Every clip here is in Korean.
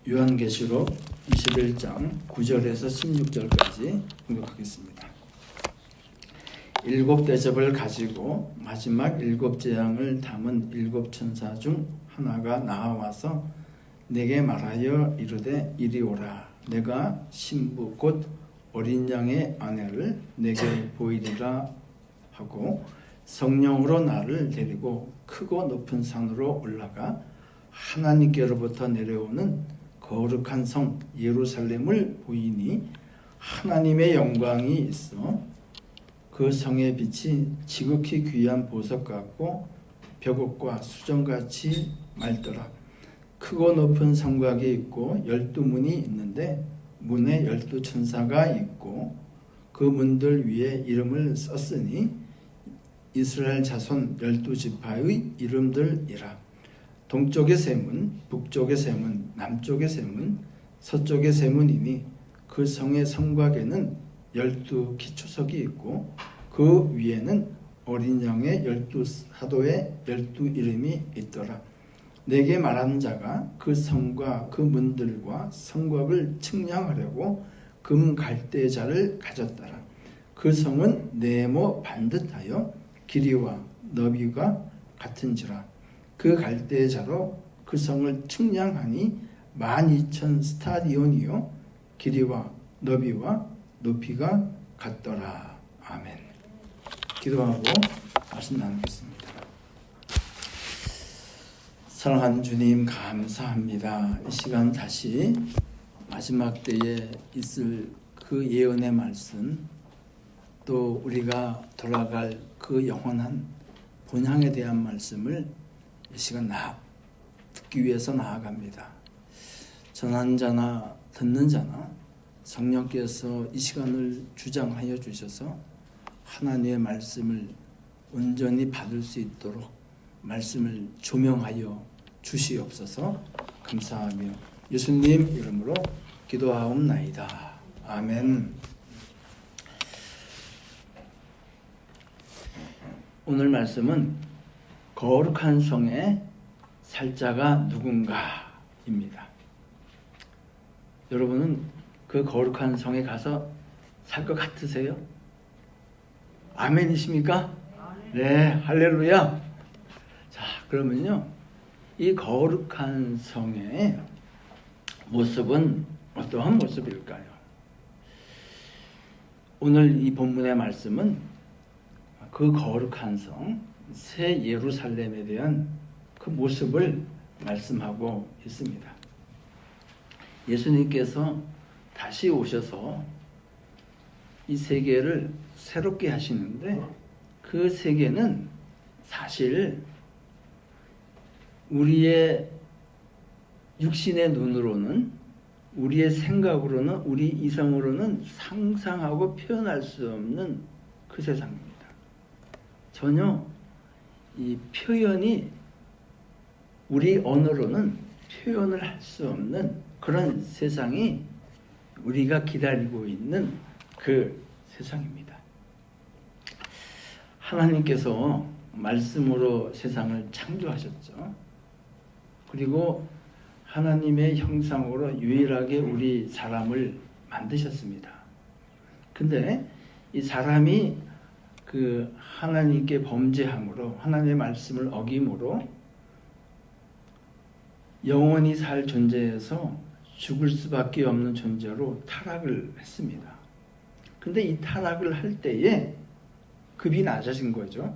요한계시록 21장 9절에서 16절까지 공독하겠습니다. 일곱 대접을 가지고 마지막 일곱 재앙을 담은 일곱 천사 중 하나가 나와서 내게 말하여 이르되 이리 오라. 내가 신부 곧 어린 양의 아내를 내게 보이리라 하고 성령으로 나를 데리고 크고 높은 산으로 올라가 하나님께로부터 내려오는 거룩한 성 예루살렘을 보이니 하나님의 영광이 있어 그 성의 빛이 지극히 귀한 보석 같고 벽옥과 수정같이 맑더라. 크고 높은 성곽이 있고 12문이 있는데 문에 12천사가 있고 그 문들 위에 이름을 썼으니 이스라엘 자손 12지파의 이름들이라. 동쪽의 세 문, 북쪽의 세 문, 남쪽의 세 문, 서쪽의 세 문이니 그 성의 성곽에는 12기초석이 있고 그 위에는 어린 양의 12사도의 12이름이 있더라. 내게 말하는 자가 그 성과 그 문들과 성곽을 측량하려고 금 갈대자를 가졌더라. 그 성은 네모 반듯하여 길이와 너비가 같은지라. 그 갈대자로 그 성을 측량하니 12,000 스타디온이요 길이와 너비와 높이가 같더라. 아멘. 기도하고 말씀 나누겠습니다. 사랑하는 주님, 감사합니다. 이 시간 다시 마지막 때에 있을 그 예언의 말씀, 또 우리가 돌아갈 그 영원한 본향에 대한 말씀을 이 시간 듣기 위해서 나아갑니다. 전하는 자나 듣는 자나 성령께서 이 시간을 주장하여 주셔서 하나님의 말씀을 온전히 받을 수 있도록 말씀을 조명하여 주시옵소서. 감사하며 예수님 이름으로 기도하옵나이다. 아멘. 오늘 말씀은 거룩한 성의 살자가 누군가입니다. 여러분은 그 거룩한 성에 가서 살 것 같으세요? 아멘이십니까? 네, 할렐루야. 자, 그러면요, 이 거룩한 성의 모습은 어떠한 모습일까요? 오늘 이 본문의 말씀은 그 거룩한 성, 새 예루살렘에 대한 그 모습을 말씀하고 있습니다. 예수님께서 다시 오셔서 이 세계를 새롭게 하시는데 그 세계는 사실 우리의 육신의 눈으로는, 우리의 생각으로는, 우리 이성으로는 상상하고 표현할 수 없는 그 세상입니다. 전혀 이 표현이 우리 언어로는 표현을 할 수 없는 그런 세상이 우리가 기다리고 있는 그 세상입니다. 하나님께서 말씀으로 세상을 창조하셨죠. 그리고 하나님의 형상으로 유일하게 우리 사람을 만드셨습니다. 근데 이 사람이 그 하나님께 범죄함으로, 하나님의 말씀을 어김으로 영원히 살 존재에서 죽을 수밖에 없는 존재로 타락을 했습니다. 근데 이 타락을 할 때에 급이 낮아진 거죠.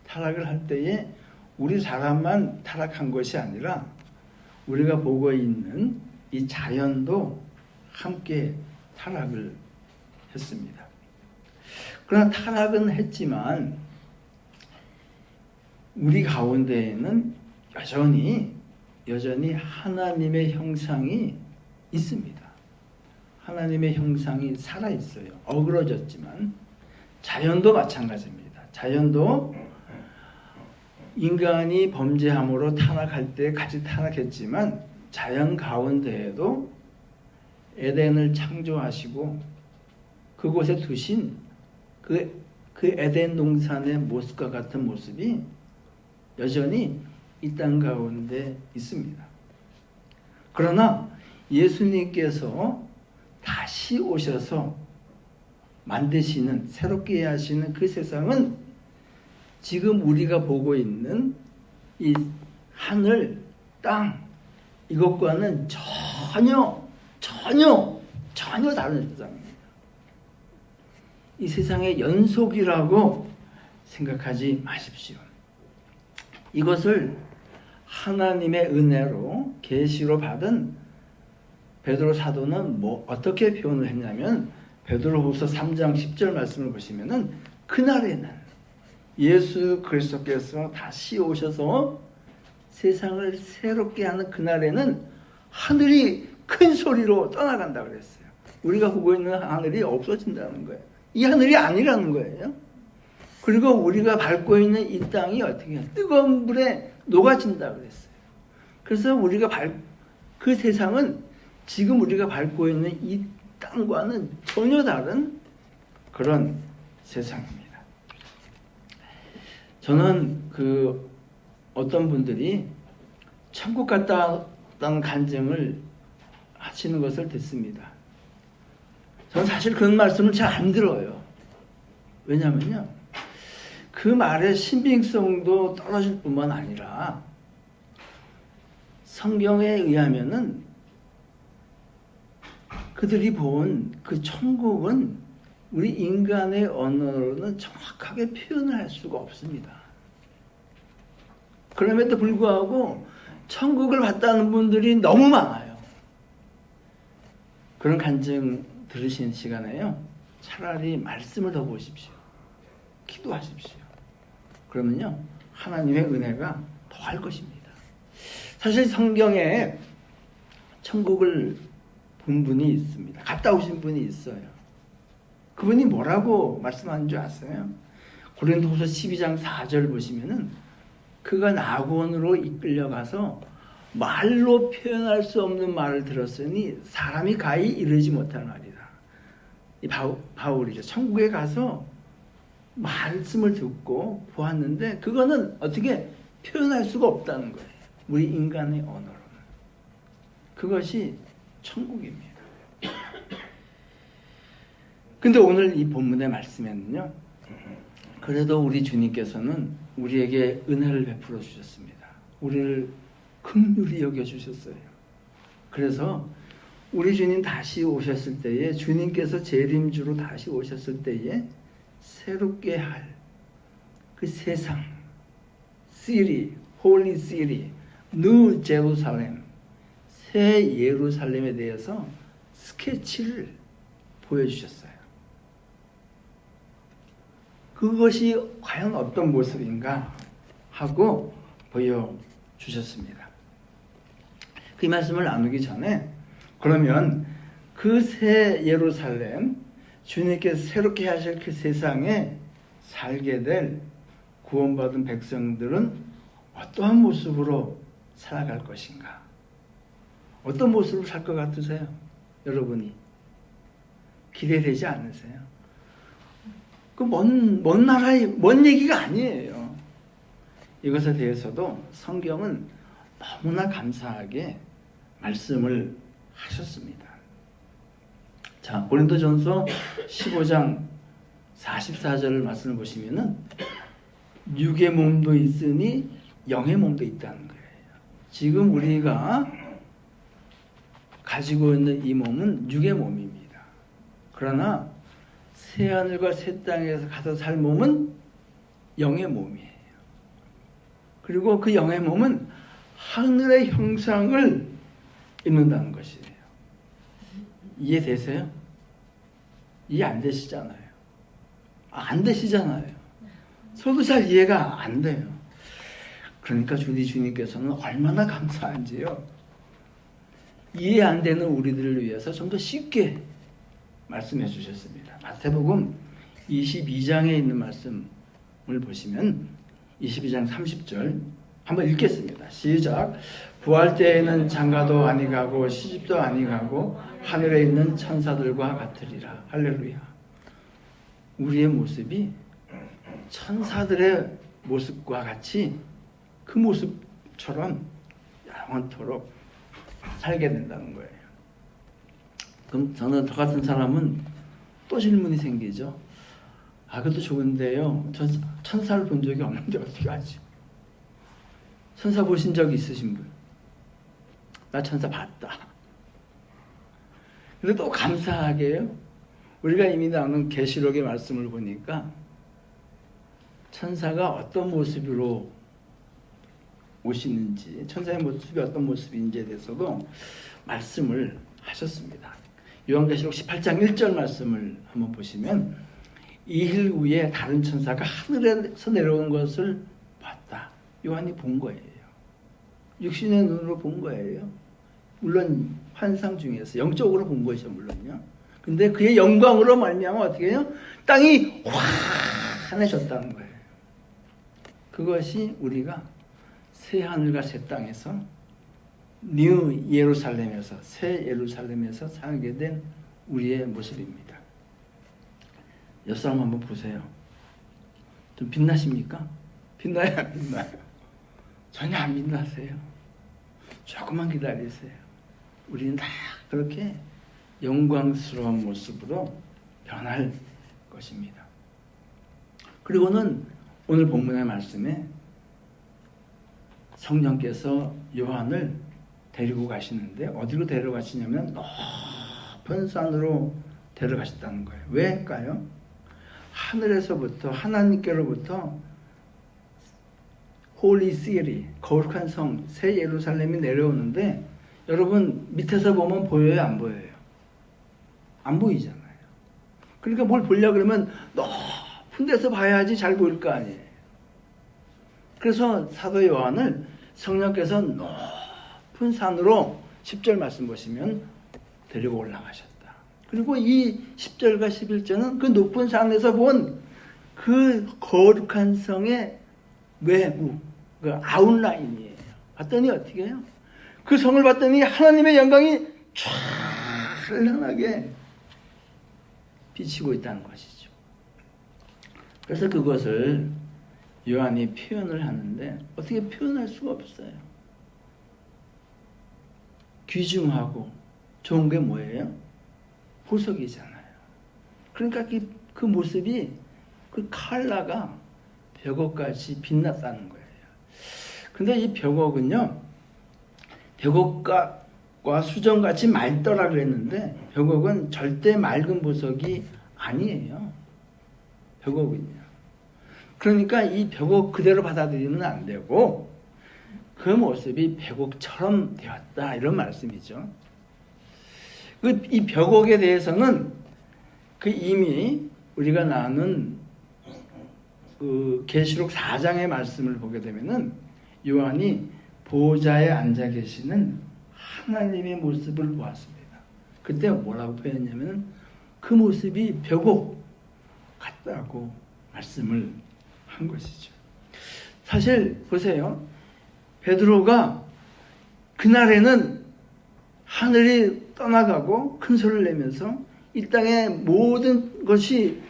타락을 할 때에 우리 사람만 타락한 것이 아니라 우리가 보고 있는 이 자연도 함께 타락을 했습니다. 그러나 타락은 했지만 우리 가운데에는 여전히 하나님의 형상이 있습니다. 하나님의 형상이 살아있어요. 어그러졌지만 자연도 마찬가지입니다. 자연도 인간이 범죄함으로 타락할 때 같이 타락했지만 자연 가운데에도 에덴을 창조하시고 그곳에 두신 그 에덴 동산의 모습과 같은 모습이 여전히 이 땅 가운데 있습니다. 그러나 예수님께서 다시 오셔서 만드시는, 새롭게 하시는 그 세상은 지금 우리가 보고 있는 이 하늘, 땅, 이것과는 전혀 다른 세상입니다. 이 세상의 연속이라고 생각하지 마십시오. 이것을 하나님의 은혜로 계시로 받은 베드로 사도는 어떻게 표현을 했냐면, 베드로후서 3장 10절 말씀을 보시면은, 그날에는 예수 그리스도께서 다시 오셔서 세상을 새롭게 하는 그날에는 하늘이 큰 소리로 떠나간다 그랬어요. 우리가 보고 있는 하늘이 없어진다는 거예요. 이 하늘이 아니라는 거예요. 그리고 우리가 밟고 있는 이 땅이 어떻게 뜨거운 불에 녹아진다 그랬어요. 그래서 그 세상은 지금 우리가 밟고 있는 이 땅과는 전혀 다른 그런 세상입니다. 저는 어떤 분들이 천국 갔다는 간증을 하시는 것을 듣습니다. 저는 사실 그런 말씀을 잘 안 들어요. 왜냐면요, 그 말의 신빙성도 떨어질 뿐만 아니라 성경에 의하면은 그들이 본 그 천국은 우리 인간의 언어로는 정확하게 표현을 할 수가 없습니다. 그럼에도 불구하고 천국을 봤다는 분들이 너무 많아요. 그런 간증 들으신 시간에요, 차라리 말씀을 더 보십시오. 기도하십시오. 그러면요, 하나님의 은혜가 더할 것입니다. 사실 성경에 천국을 본 분이 있습니다. 갔다 오신 분이 있어요. 그분이 뭐라고 말씀하는 줄 아세요? 고린도후서 12장 4절 보시면은, 그가 낙원으로 이끌려가서 말로 표현할 수 없는 말을 들었으니 사람이 가히 이르지 못할 말이다. 이 바울이죠. 천국에 가서 말씀을 듣고 보았는데 그거는 어떻게 표현할 수가 없다는 거예요. 우리 인간의 언어로는. 그것이 천국입니다. 근데 오늘 이 본문의 말씀에는요, 그래도 우리 주님께서는 우리에게 은혜를 베풀어 주셨습니다. 우리를 긍휼히 여겨 주셨어요. 그래서 우리 주님 다시 오셨을 때에, 주님께서 재림주로 다시 오셨을 때에 새롭게 할 그 세상, 시리, 홀리 시리, 뉴 제루살렘, 새 예루살렘에 대해서 스케치를 보여주셨어요. 그것이 과연 어떤 모습인가 하고 보여주셨습니다. 그 말씀을 나누기 전에, 그러면 그 새 예루살렘, 주님께서 새롭게 하실 그 세상에 살게 될 구원받은 백성들은 어떠한 모습으로 살아갈 것인가? 어떤 모습으로 살 것 같으세요? 여러분이 기대되지 않으세요? 그 먼 나라의 먼 얘기가 아니에요. 이것에 대해서도 성경은 너무나 감사하게 말씀을 하셨습니다. 자, 고린도전서 15장 44절 말씀을 보시면은, 육의 몸도 있으니 영의 몸도 있다는 거예요. 지금 우리가 가지고 있는 이 몸은 육의 몸입니다. 그러나 새하늘과 새 땅에서 가서 살 몸은 영의 몸이에요. 그리고 그 영의 몸은 하늘의 형상을 입는다는 것이에요. 이해되세요? 이해 안 되시잖아요. 안 되시잖아요. 저도 잘 이해가 안 돼요. 그러니까 우리 주님께서는 얼마나 감사한지요. 이해 안 되는 우리들을 위해서 좀 더 쉽게 말씀해 주셨습니다. 마태복음 22장에 있는 말씀을 보시면 22장 30절 한번 읽겠습니다. 시작. 부활 때에는 장가도 아니 가고 시집도 아니 가고 하늘에 있는 천사들과 같으리라. 할렐루야. 우리의 모습이 천사들의 모습과 같이 그 모습처럼 영원토록 살게 된다는 거예요. 그럼 저는 저 같은 사람은 또 질문이 생기죠. 아, 그것도 좋은데요. 전 천사를 본 적이 없는데 어떻게 하지? 천사 보신 적 있으신 분? 나 천사 봤다. 근데 또 감사하게요. 우리가 이미 나눈 계시록의 말씀을 보니까 천사가 어떤 모습으로 오시는지, 천사의 모습이 어떤 모습인지에 대해서도 말씀을 하셨습니다. 요한계시록 18장 1절 말씀을 한번 보시면 2일 후에 다른 천사가 하늘에서 내려온 것을 봤다. 요한이 본 거예요. 육신의 눈으로 본 거예요. 물론 환상 중에서 영적으로 본 것이죠, 물론요. 근데 그의 영광으로 말미암아 어떻게 해요? 땅이 환해졌다는 거예요. 그것이 우리가 새 하늘과 새 땅에서 뉴 예루살렘에서, 새 예루살렘에서 살게 된 우리의 모습입니다. 옆 사람 한번 보세요. 좀 빛나십니까? 빛나요? 안 빛나요? 전혀 안 빛나세요. 조금만 기다리세요. 우리는 다 그렇게 영광스러운 모습으로 변할 것입니다. 그리고는 오늘 본문의 말씀에 성령께서 요한을 데리고 가시는데 어디로 데려가시냐면 높은 산으로 데려가셨다는 거예요. 왜일까요? 하늘에서부터 하나님께로부터 홀리 시리, 거룩한 성, 새 예루살렘이 내려오는데 여러분 밑에서 보면 보여요? 안 보여요? 안 보이잖아요. 그러니까 뭘 보려고 그러면 높은 데서 봐야지 잘 보일 거 아니에요. 그래서 사도 요한을 성령께서 높은 산으로 10절 말씀 보시면 데리고 올라가셨다. 그리고 이 10절과 11절은 그 높은 산에서 본 그 거룩한 성의 외부, 그 아웃라인이에요. 봤더니 어떻게 해요? 그 성을 봤더니 하나님의 영광이 찬란하게 비치고 있다는 것이죠. 그래서 그것을 요한이 표현을 하는데 어떻게 표현할 수가 없어요. 귀중하고 좋은 게 뭐예요? 보석이잖아요. 그러니까 그 모습이 그 컬러가 벽옥같이 빛났다는 거예요. 근데 이 벽옥은요, 벽옥과 수정같이 맑더라 그랬는데 벽옥은 절대 맑은 보석이 아니에요. 벽옥은요. 그러니까 이 벽옥 그대로 받아들이면 안 되고 그 모습이 벽옥처럼 되었다, 이런 말씀이죠. 이 벽옥에 대해서는 그 이미 우리가 나눈 그 계시록 4장의 말씀을 보게 되면은 요한이 보좌에 앉아 계시는 하나님의 모습을 보았습니다. 그때 뭐라고 표현했냐면 그 모습이 벽옥 같다고 말씀을 한 것이죠. 사실 보세요. 베드로가 그날에는 하늘이 떠나가고 큰 소리를 내면서 이 땅의 모든 것이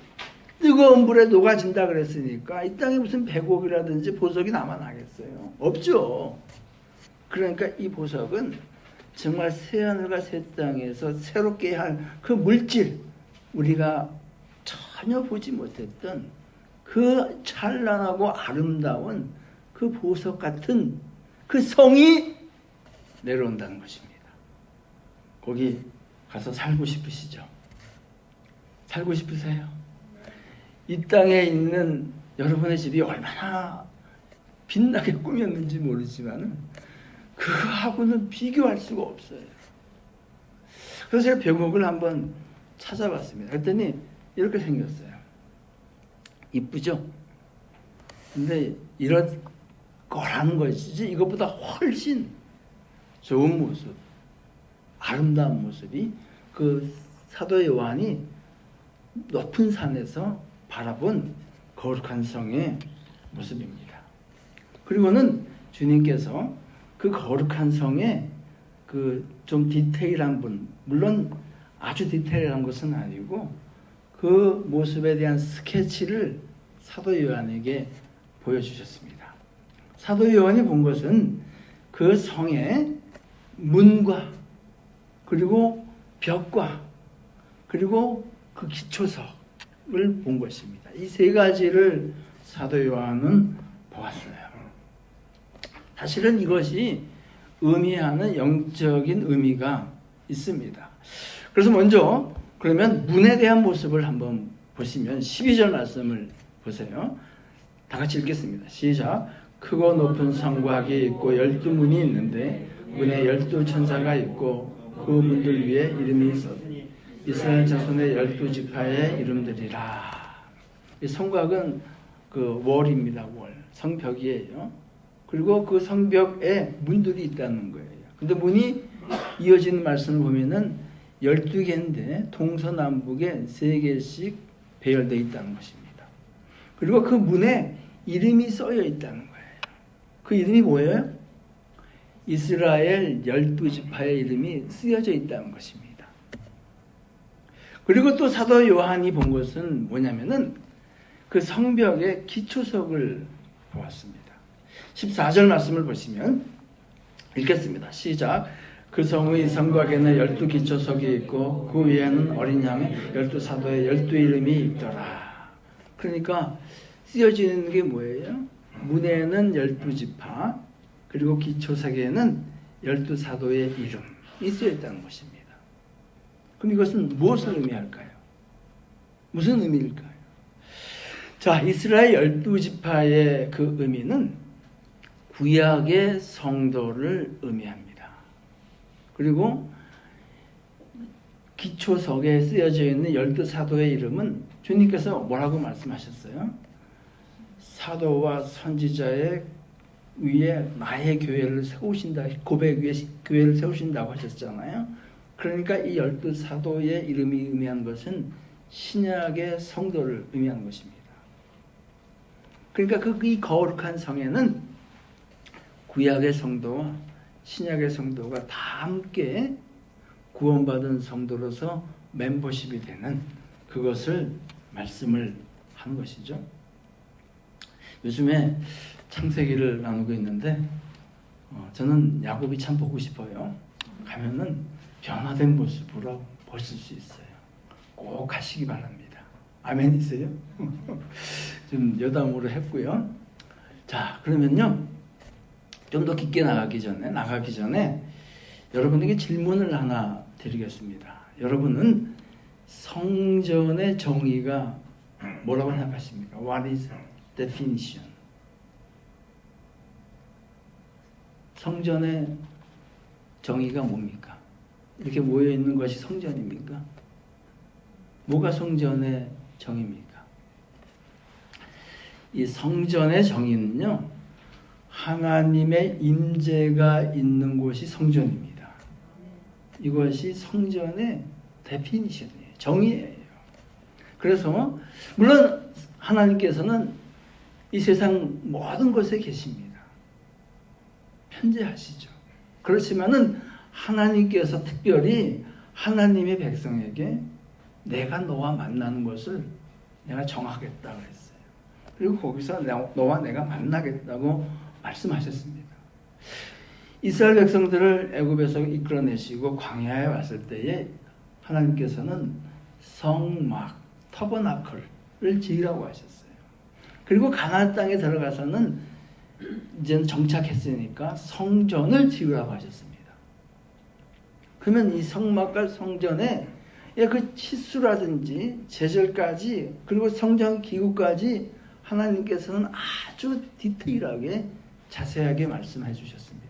뜨거운 불에 녹아진다 그랬으니까 이 땅에 무슨 백옥이라든지 보석이 남아나겠어요? 없죠. 그러니까 이 보석은 정말 새하늘과 새 땅에서 새롭게 할 그 물질, 우리가 전혀 보지 못했던 그 찬란하고 아름다운 그 보석 같은 그 성이 내려온다는 것입니다. 거기 가서 살고 싶으시죠? 살고 싶으세요? 이 땅에 있는 여러분의 집이 얼마나 빛나게 꾸몄는지 모르지만 그거하고는 비교할 수가 없어요. 그래서 제가 벽옥을 한번 찾아봤습니다. 그랬더니 이렇게 생겼어요. 이쁘죠? 근데 이런 거라는 것이지 이것보다 훨씬 좋은 모습, 아름다운 모습이 그 사도 요한이 높은 산에서 바라본 거룩한 성의 모습입니다. 그리고는 주님께서 그 거룩한 성에 그 좀 디테일한 분, 물론 아주 디테일한 것은 아니고 그 모습에 대한 스케치를 사도 요한에게 보여주셨습니다. 사도 요한이 본 것은 그 성의 문과 그리고 벽과 그리고 그 기초석을 본 것입니다. 이 세 가지를 사도 요한은 보았어요. 사실은 이것이 의미하는 영적인 의미가 있습니다. 그래서 먼저 그러면 문에 대한 모습을 한번 보시면 12절 말씀을 보세요. 다 같이 읽겠습니다. 시작. 크고 높은 성곽이 있고 12문이 있는데 문에 12천사가 있고 그 문들 위에 이름이 있으니 이스라엘 자손의 12지파의 이름들이라. 이 성곽은 그 월입니다. 월. 성벽이에요. 그리고 그 성벽에 문들이 있다는 거예요. 근데 문이 이어지는 말씀을 보면은 12개인데 동서남북에 3개씩 배열되어 있다는 것입니다. 그리고 그 문에 이름이 써여 있다는 거예요. 그 이름이 뭐예요? 이스라엘 12지파의 이름이 쓰여져 있다는 것입니다. 그리고 또 사도 요한이 본 것은 뭐냐면은 그 성벽의 기초석을 보았습니다. 14절 말씀을 보시면 읽겠습니다. 시작. 그 성의 성곽에는 12기초석이 있고 그 위에는 어린 양의 12사도의 12이름이 있더라. 그러니까 쓰여지는 게 뭐예요? 문에는 12지파, 그리고 기초석에는 12사도의 이름이 쓰여 있다는 것입니다. 그럼 이것은 무엇을 의미할까요? 무슨 의미일까요? 자, 이스라엘 12지파의 그 의미는 구약의 성도를 의미합니다. 그리고 기초석에 쓰여져 있는 12사도의 이름은 주님께서 뭐라고 말씀하셨어요? 사도와 선지자의 위에 나의 교회를 세우신다, 고백 위에 교회를 세우신다고 하셨잖아요. 그러니까 이 12사도의 이름이 의미한 것은 신약의 성도를 의미하는 것입니다. 그러니까 이 거룩한 성에는 구약의 성도와 신약의 성도가 다 함께 구원받은 성도로서 멤버십이 되는 그것을 말씀을 한 것이죠. 요즘에 창세기를 나누고 있는데 저는 야곱이 참 보고 싶어요. 가면은 변화된 모습으로 보실 수 있어요. 꼭 가시기 바랍니다. 아멘이세요? 좀 여담으로 했고요. 자, 그러면요. 좀 더 깊게 나가기 전에 여러분에게 질문을 하나 드리겠습니다. 여러분은 성전의 정의가 뭐라고 생각하십니까? What is definition? 성전의 정의가 뭡니까? 이렇게 모여 있는 것이 성전입니까? 뭐가 성전의 정의입니까? 이 성전의 정의는요, 하나님의 임재가 있는 곳이 성전입니다. 이것이 성전의 데피니션이에요. 정의예요. 그래서 물론 하나님께서는 이 세상 모든 곳에 계십니다. 편재하시죠. 그렇지만은 하나님께서 특별히 하나님의 백성에게 내가 너와 만나는 것을 내가 정하겠다고 했어요. 그리고 거기서 너와 내가 만나겠다고 말씀하셨습니다. 이스라엘 백성들을 애굽에서 이끌어내시고 광야에 왔을 때에 하나님께서는 성막, 터버나클을 지으라고 하셨어요. 그리고 가나안 땅에 들어가서는 이제는 정착했으니까 성전을 지으라고 하셨습니다. 그러면 이 성막과 성전에 그 치수라든지 제절까지 그리고 성전 기구까지 하나님께서는 아주 디테일하게 자세하게 말씀해 주셨습니다.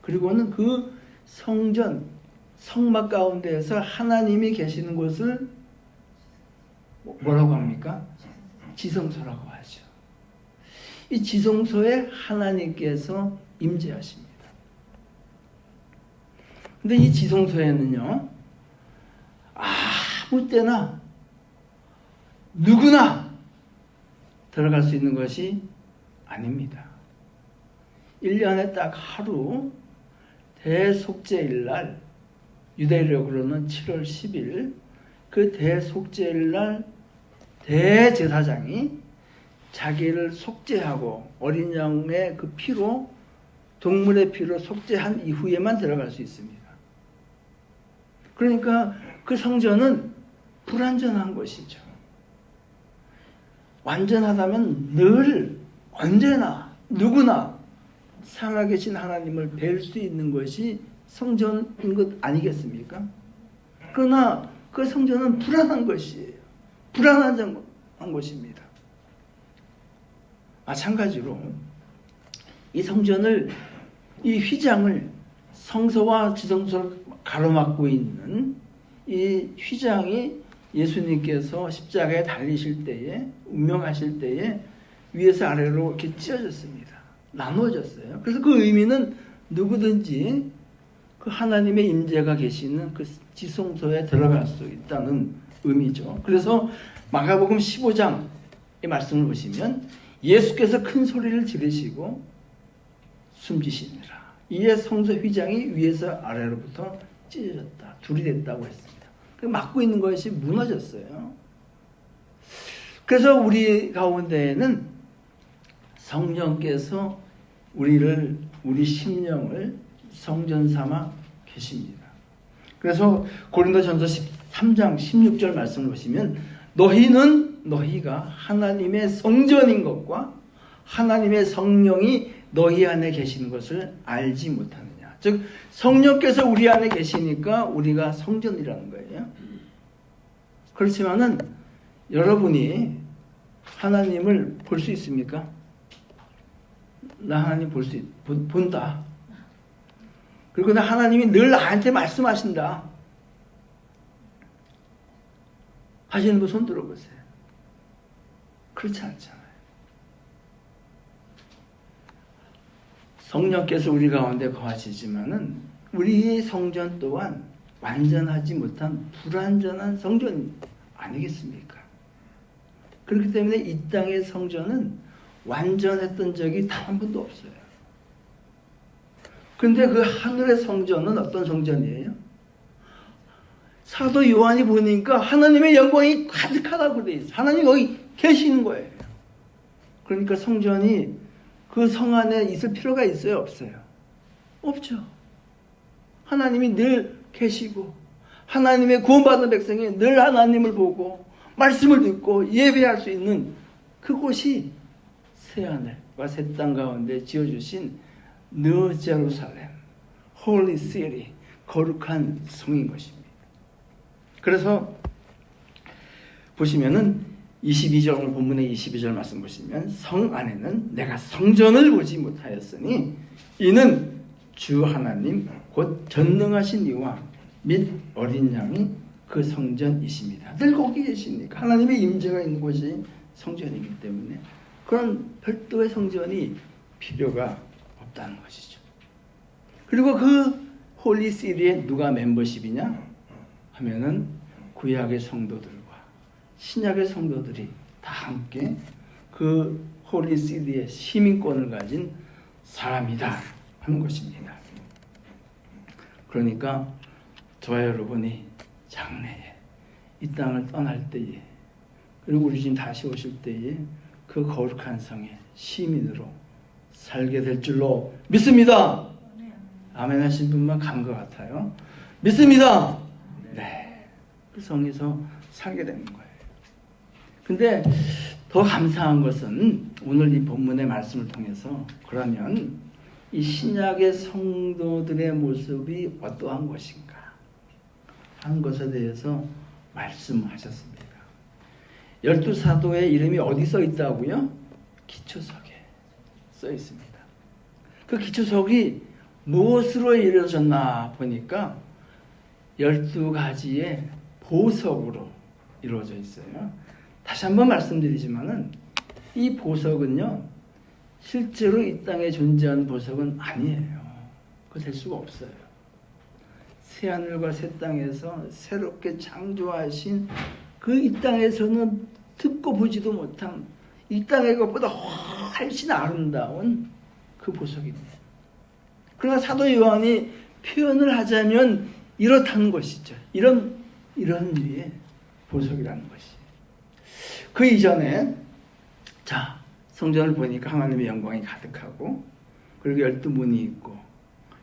그리고는 그 성전, 성막 가운데에서 하나님이 계시는 곳을 뭐라고 합니까? 지성소라고 하죠. 이 지성소에 하나님께서 임재하십니다. 근데 이 지성소에는요, 아무 때나 누구나 들어갈 수 있는 것이 아닙니다. 1년에 딱 하루 대속죄일날, 유대력으로는 7월 10일 그 대속죄일날 대제사장이 자기를 속죄하고 어린 양의 그 피로, 동물의 피로 속죄한 이후에만 들어갈 수 있습니다. 그러니까 그 성전은 불완전한 것이죠. 완전하다면 늘 언제나 누구나 살아계신 하나님을 뵐 수 있는 것이 성전인 것 아니겠습니까? 그러나 그 성전은 불안한 것이에요. 불안한 것입니다. 마찬가지로 이 성전을, 이 휘장을, 성소와 지성소를 가로막고 있는 이 휘장이 예수님께서 십자가에 달리실 때에, 운명하실 때에 위에서 아래로 이렇게 찢어졌습니다. 나눠졌어요. 그래서 그 의미는 누구든지 그 하나님의 임재가 계시는 그 지성소에 들어갈 수 있다는 의미죠. 그래서 마가복음 15장의 말씀을 보시면 예수께서 큰 소리를 지르시고 숨지시니라. 이에 성소 휘장이 위에서 아래로부터 찢어졌다. 둘이 됐다고 했습니다. 막고 있는 것이 무너졌어요. 그래서 우리 가운데에는 성령께서 우리 심령을 성전 삼아 계십니다. 그래서 고린도전서 13장 16절 말씀을 보시면 너희가 하나님의 성전인 것과 하나님의 성령이 너희 안에 계시는 것을 알지 못하느냐. 즉 성령께서 우리 안에 계시니까 우리가 성전이라는 거예요. 그렇지만은 여러분이 하나님을 볼 수 있습니까? 나 하나님 본다. 그리고 나 하나님이 늘 나한테 말씀하신다. 하시는 분 손 들어보세요. 그렇지 않잖아요. 성령께서 우리 가운데 거하시지만은 우리의 성전 또한 완전하지 못한 불완전한 성전 아니겠습니까? 그렇기 때문에 이 땅의 성전은 완전했던 적이 단 한 번도 없어요. 근데 그 하늘의 성전은 어떤 성전이에요? 사도 요한이 보니까 하나님의 영광이 가득하다고 돼 있어요. 하나님이 거기 계시는 거예요. 그러니까 성전이 그 성 안에 있을 필요가 있어요? 없어요? 없죠. 하나님이 늘 계시고 하나님의 구원받은 백성이 늘 하나님을 보고 말씀을 듣고 예배할 수 있는 그곳이 새하늘과 새 땅 가운데 지어주신 뉴 제루살렘, 홀리 시티, 거룩한 성인 것입니다. 그래서 보시면은 22절, 오늘 본문의 22절 말씀 보시면 성 안에는 내가 성전을 보지 못하였으니 이는 주 하나님 곧 전능하신 이와 및 어린 양이 그 성전이십니다. 늘 거기 계시니까 하나님의 임재가 있는 곳이 성전이기 때문에 그런 별도의 성전이 필요가 없다는 것이죠. 그리고 그 홀리시티에 누가 멤버십이냐 하면은 구약의 성도들과 신약의 성도들이 다 함께 그 홀리시티의 시민권을 가진 사람이다 하는 것입니다. 그러니까 저와 여러분이 장래에 이 땅을 떠날 때에 그리고 우리 주님 다시 오실 때에 그 거룩한 성의 시민으로 살게 될 줄로 믿습니다. 아멘 하신 분만 간 것 같아요. 믿습니다. 네, 그 성에서 살게 되는 거예요. 근데 더 감사한 것은 오늘 이 본문의 말씀을 통해서 그러면 이 신약의 성도들의 모습이 어떠한 것인가 하는 것에 대해서 말씀하셨습니다. 12사도의 이름이 어디 써 있다고요? 기초석에 써 있습니다. 그 기초석이 무엇으로 이루어졌나 보니까 12가지의 보석으로 이루어져 있어요. 다시 한번 말씀드리지만은 이 보석은요 실제로 이 땅에 존재하는 보석은 아니에요. 그거 될 수가 없어요. 새하늘과 새 땅에서 새롭게 창조하신 그 이 땅에서는 듣고 보지도 못한 이 땅의 것보다 훨씬 아름다운 그 보석입니다. 그러나 사도 요한이 표현을 하자면 이렇다는 것이죠. 이런 류의 보석이라는 것이. 그 이전에 자 성전을 보니까 하나님의 영광이 가득하고 그리고 12문이 있고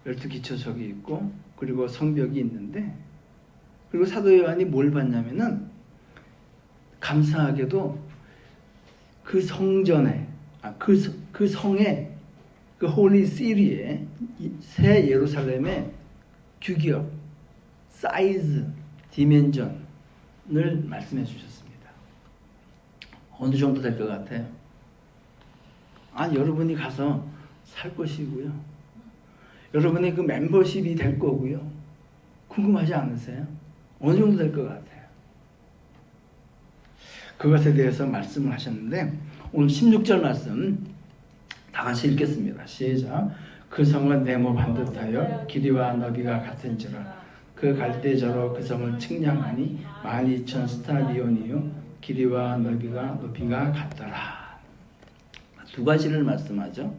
12기초석이 있고 그리고 성벽이 있는데 그리고 사도 요한이 뭘 봤냐면은 감사하게도 그 성전에, 그 성에, 그 홀리 시리에, 새 예루살렘의 규격, 사이즈, 디멘전을 말씀해 주셨습니다. 어느 정도 될 것 같아요? 여러분이 가서 살 것이고요. 여러분이 그 멤버십이 될 거고요. 궁금하지 않으세요? 어느 정도 될 것 같아요? 그것에 대해서 말씀을 하셨는데 오늘 16절 말씀 다 같이 읽겠습니다. 시작. 그 성은 네모 반듯하여 길이와 너비가 같은지라 그 갈대저로 그 성을 측량하니 12,000 스타디온이요 길이와 너비가 높이가 같더라. 두 가지를 말씀하죠.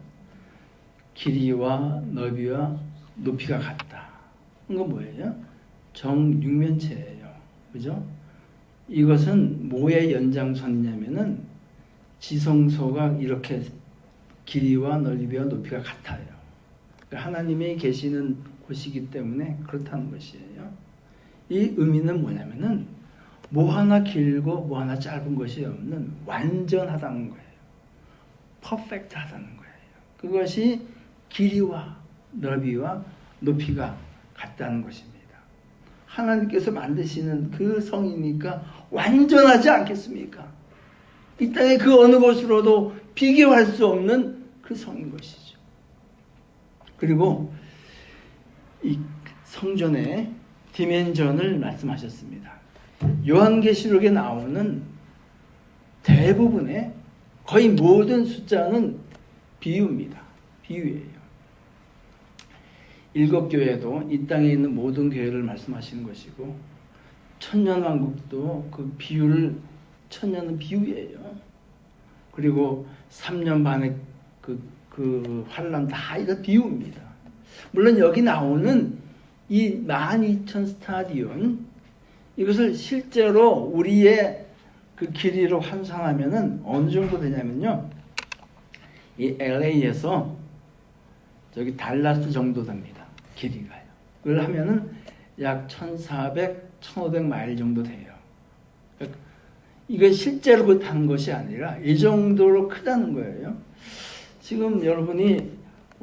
길이와 너비와 높이가 같다. 이건 뭐예요? 정육면체예요. 그죠? 이것은 뭐의 연장선이냐면은 지성소가 이렇게 길이와 넓이와 높이가 같아요. 그러니까 하나님이 계시는 곳이기 때문에 그렇다는 것이에요. 이 의미는 뭐냐면은 뭐 하나 길고 뭐 하나 짧은 것이 없는 완전하다는 거예요. 퍼펙트하다는 거예요. 그것이 길이와 넓이와 높이가 같다는 것입니다. 하나님께서 만드시는 그 성이니까 완전하지 않겠습니까? 이 땅의 그 어느 곳으로도 비교할 수 없는 그 성인 것이죠. 그리고 이 성전의 디멘전을 말씀하셨습니다. 요한계시록에 나오는 대부분의 거의 모든 숫자는 비유입니다. 비유예요. 일곱 교회도 이 땅에 있는 모든 교회를 말씀하시는 것이고 천년왕국도 그 비유를 천년은 비유예요. 그리고 3년 반의 그 환란 다 이거 비유입니다. 물론 여기 나오는 이 12,000 스타디온 이것을 실제로 우리의 그 길이로 환산하면은 어느 정도 되냐면요. 이 LA에서 저기 달라스 정도 됩니다. 길이가요. 그걸 하면은 약 1,400, 1,500마일 정도 돼요. 그러니까 이건 실제로 그렇다는 것이 아니라 이 정도로 크다는 거예요. 지금 여러분이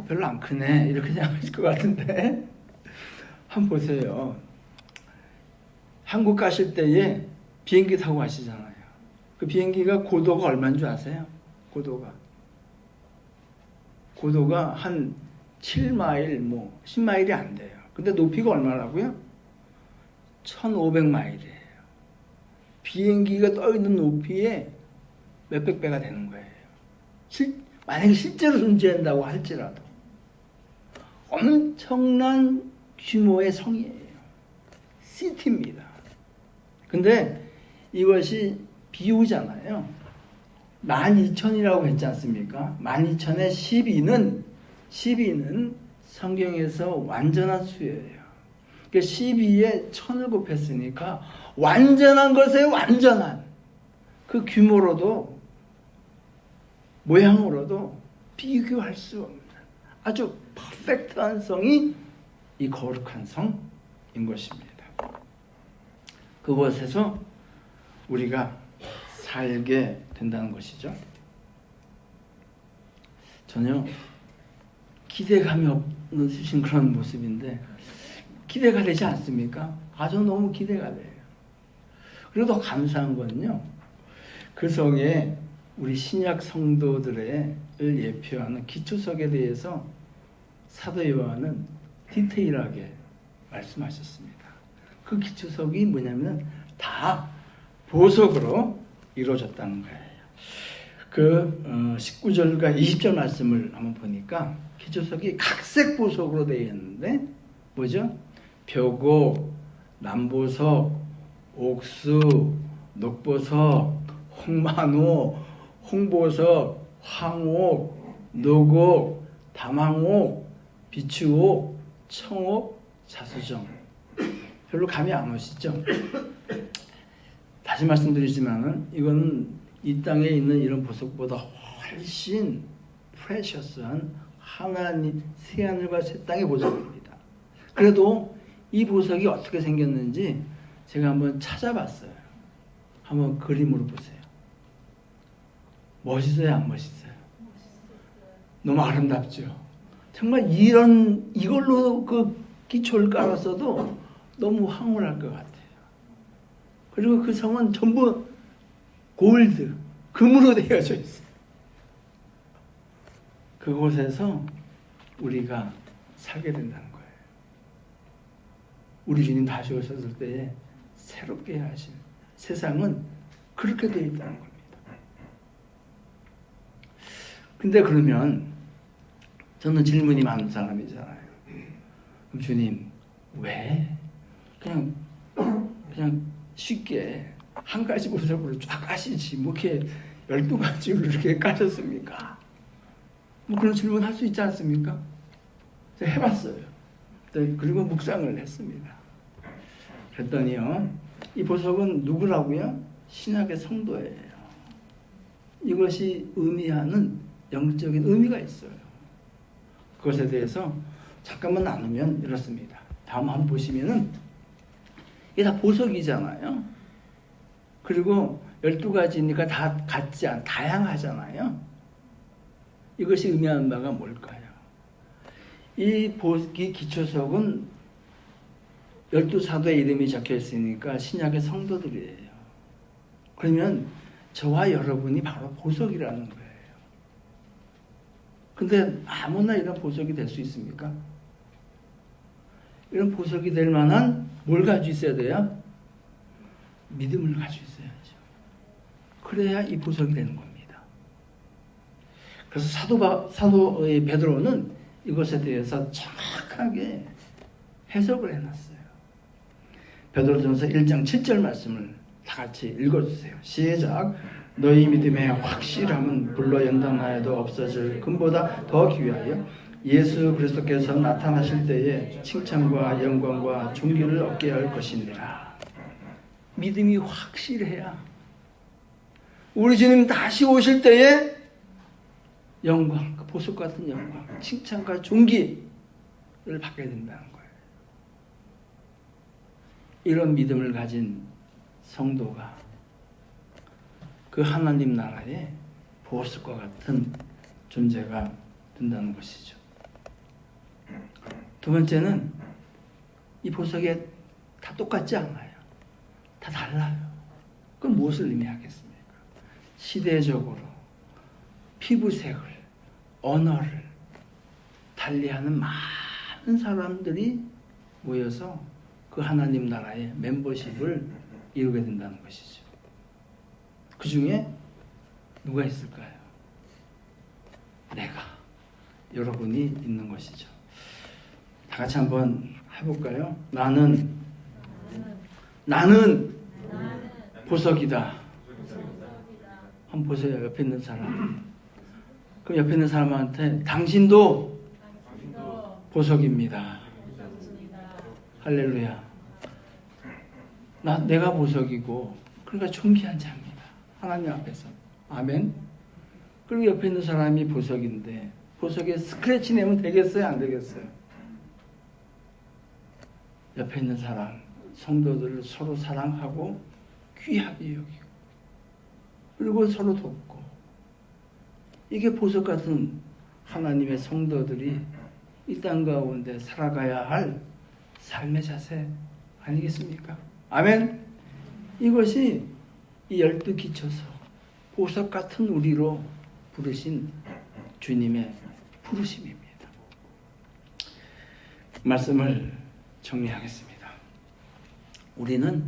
별로 안 크네 이렇게 생각하실 것 같은데 한번 보세요. 한국 가실 때에 비행기 타고 가시잖아요. 그 비행기가 고도가 얼마인 줄 아세요? 고도가 한 7마일, 10마일이 안 돼요. 근데 높이가 얼마라고요? 1,500마일이에요. 비행기가 떠 있는 높이에 몇백 배가 되는 거예요. 만약에 실제로 존재한다고 할지라도 엄청난 규모의 성이에요. 시티입니다. 근데 이것이 비유잖아요. 12,000이라고 했지 않습니까? 12,000의 12는 성경에서 완전한 수예요. 그러니까 12에 1000을 곱했으니까 완전한 것에 완전한 그 규모로도 모양으로도 비교할 수 없는 아주 퍼펙트한 성이 이 거룩한 성인 것입니다. 그곳에서 우리가 살게 된다는 것이죠. 전혀 기대감이 없으신 그런 모습인데 기대가 되지 않습니까? 아주 너무 기대가 돼요. 그리고 더 감사한 건요. 그 성에 우리 신약 성도들을 예표하는 기초석에 대해서 사도 요한은 디테일하게 말씀하셨습니다. 그 기초석이 뭐냐면 다 보석으로 이루어졌다는 거예요. 그 19절과 20절 말씀을 한번 보니까 기초석이 각색 보석으로 되어 있는데 뭐죠? 벽옥, 남보석, 옥수, 녹보석, 홍만호, 홍보석, 황옥, 녹옥, 담황옥, 비추옥, 청옥, 자수정. 별로 감이 안 오시죠? 다시 말씀드리지만은 이거는 이 땅에 있는 이런 보석보다 훨씬 프레셔스한 하나님 새하늘과 새 땅의 보석입니다. 그래도 이 보석이 어떻게 생겼는지 제가 한번 찾아봤어요. 한번 그림으로 보세요. 멋있어요, 안 멋있어요? 너무 아름답죠. 정말 이걸로 그 기초를 깔았어도 너무 황홀할 것 같아요. 그리고 그 성은 전부 골드, 금으로 되어져 있어요. 그곳에서 우리가 살게 된다는 거예요. 우리 주님 다시 오셨을 때에 새롭게 하실 세상은 그렇게 되어 있다는 겁니다. 근데 그러면 저는 질문이 많은 사람이잖아요. 그럼 주님, 왜 그냥 쉽게 한 가지 보석으로 쫙 까시지 뭐 이렇게 12가지로 이렇게 까셨습니까? 뭐 그런 질문 할 수 있지 않습니까? 제가 해봤어요. 그리고 묵상을 했습니다. 그랬더니요, 이 보석은 누구라고요? 신약의 성도예요. 이것이 의미하는 영적인 의미가 있어요. 그것에 대해서 잠깐만 나누면 이렇습니다. 다음 한번 보시면은 이게 다 보석이잖아요. 그리고 12가지니까 다 다양하잖아요. 이것이 의미하는 바가 뭘까요? 이 기초석은 12사도의 이름이 적혀 있으니까 신약의 성도들이에요. 그러면 저와 여러분이 바로 보석이라는 거예요. 근데 아무나 이런 보석이 될 수 있습니까? 이런 보석이 될 만한 뭘 가지고 있어야 돼요? 믿음을 가지고 있어야죠. 그래야 이 보석이 되는 겁니다. 그래서 사도 베드로는 이것에 대해서 정확하게 해석을 해놨어요. 베드로전서 1장 7절 말씀을 다 같이 읽어주세요. 시작. 너희 믿음의 확실함은 불로 연단하여도 없어질 금보다 더 귀하여 예수 그리스도께서 나타나실 때에 칭찬과 영광과 존귀를 얻게 할 것이니라. 믿음이 확실해야 우리 주님 다시 오실 때에 영광, 그 보석 같은 영광, 칭찬과 존귀를 받게 된다는 거예요. 이런 믿음을 가진 성도가 그 하나님 나라의 보석과 같은 존재가 된다는 것이죠. 두 번째는 이 보석이 다 똑같지 않아요. 다 달라요. 그건 무엇을 의미하겠습니까? 시대적으로 피부색을, 언어를 달리하는 많은 사람들이 모여서 그 하나님 나라의 멤버십을 이루게 된다는 것이죠. 그 중에 누가 있을까요? 내가, 여러분이 있는 것이죠. 다 같이 한번 해볼까요? 나는 보석이다. 한번 보세요. 옆에 있는 사람. 그럼 옆에 있는 사람한테 당신도 보석입니다. 할렐루야. 내가 보석이고 그러니까 존귀한 자입니다. 하나님 앞에서. 아멘. 그리고 옆에 있는 사람이 보석인데 보석에 스크래치 내면 되겠어요? 안 되겠어요? 옆에 있는 사람, 성도들을 서로 사랑하고 귀하게 여기고 그리고 서로 돕고 이게 보석 같은 하나님의 성도들이 이 땅 가운데 살아가야 할 삶의 자세 아니겠습니까? 아멘. 이것이 이 12기초석 보석 같은 우리로 부르신 주님의 부르심입니다. 말씀을 정리하겠습니다. 우리는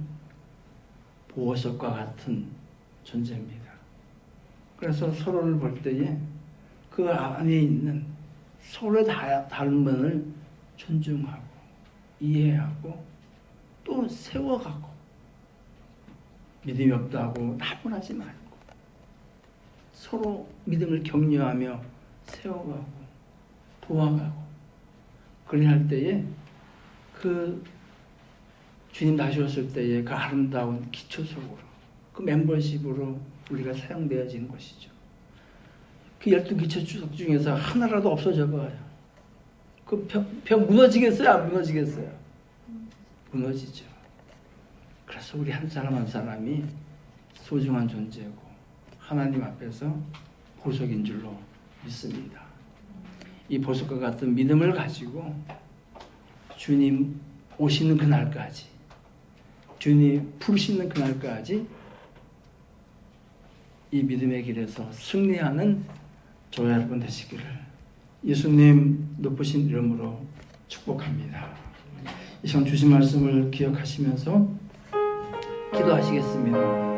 보석과 같은 존재입니다. 그래서 서로를 볼 때에 그 안에 있는 서로의 다른 면을 존중하고 이해하고 또 세워가고 믿음이 없다고 나분하지 말고 서로 믿음을 격려하며 세워가고 도와가고 그래야 할 때에 그 주님 다시 오실 때에 그 아름다운 기초석으로 그 멤버십으로 우리가 사용되어지는 것이죠. 그 12기초석 중에서 하나라도 없어져 봐요. 그 벽 무너지겠어요? 안 무너지겠어요? 무너지죠. 그래서 우리 한 사람 한 사람이 소중한 존재고 하나님 앞에서 보석인 줄로 믿습니다. 이 보석과 같은 믿음을 가지고 주님 오시는 그날까지, 주님 부르시는 그날까지 이 믿음의 길에서 승리하는 저와 여러분 되시기를 예수님 높으신 이름으로 축복합니다. 이 시간 주신 말씀을 기억하시면서 기도하시겠습니다.